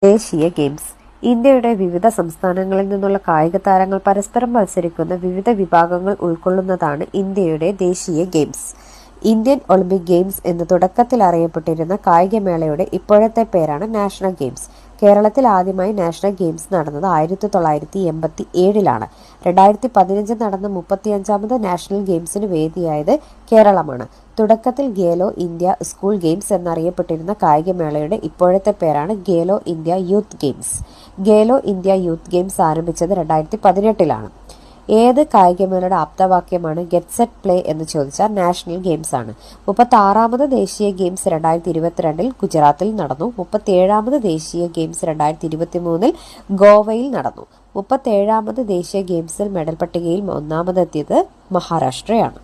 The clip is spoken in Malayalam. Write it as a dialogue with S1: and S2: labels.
S1: ദേശീയ ഗെയിംസ്. ഇന്ത്യയുടെ വിവിധ സംസ്ഥാനങ്ങളിൽ നിന്നുള്ള കായിക താരങ്ങൾ പരസ്പരം മത്സരിക്കുന്ന വിവിധ വിഭാഗങ്ങൾ ഉൾക്കൊള്ളുന്നതാണ് ഇന്ത്യയുടെ ദേശീയ ഗെയിംസ്. ഇന്ത്യൻ ഒളിമ്പിക് ഗെയിംസ് എന്ന് തുടക്കത്തിൽ അറിയപ്പെട്ടിരുന്ന കായികമേളയുടെ ഇപ്പോഴത്തെ പേരാണ് നാഷണൽ ഗെയിംസ്. കേരളത്തിൽ ആദ്യമായി നാഷണൽ ഗെയിംസ് നടന്നത് 1987-ലാണ്. 2015 നടന്ന 35ാമത് നാഷണൽ ഗെയിംസിന് വേദിയായത് കേരളമാണ്. തുടക്കത്തിൽ ഖേലോ ഇന്ത്യ സ്കൂൾ ഗെയിംസ് എന്നറിയപ്പെട്ടിരുന്ന കായികമേളയുടെ ഇപ്പോഴത്തെ പേരാണ് Khelo India youth games. Khelo India youth games ആരംഭിച്ചത് 2018-ലാണ്. ഏത് കായികമേളയുടെ ആപ്തവാക്യമാണ് ഗെറ്റ് സെറ്റ് പ്ലേ എന്ന് ചോദിച്ചാൽ നാഷണൽ ഗെയിംസ് ആണ്. 36ാമത് ദേശീയ ഗെയിംസ് 2022-ൽ ഗുജറാത്തിൽ നടന്നു. 37ാമത് ദേശീയ ഗെയിംസ് 2023-ൽ ഗോവയിൽ നടന്നു. 37ാമത് ദേശീയ ഗെയിംസിൽ മെഡൽ പട്ടികയിൽ ഒന്നാമതെത്തിയത് മഹാരാഷ്ട്രയാണ്.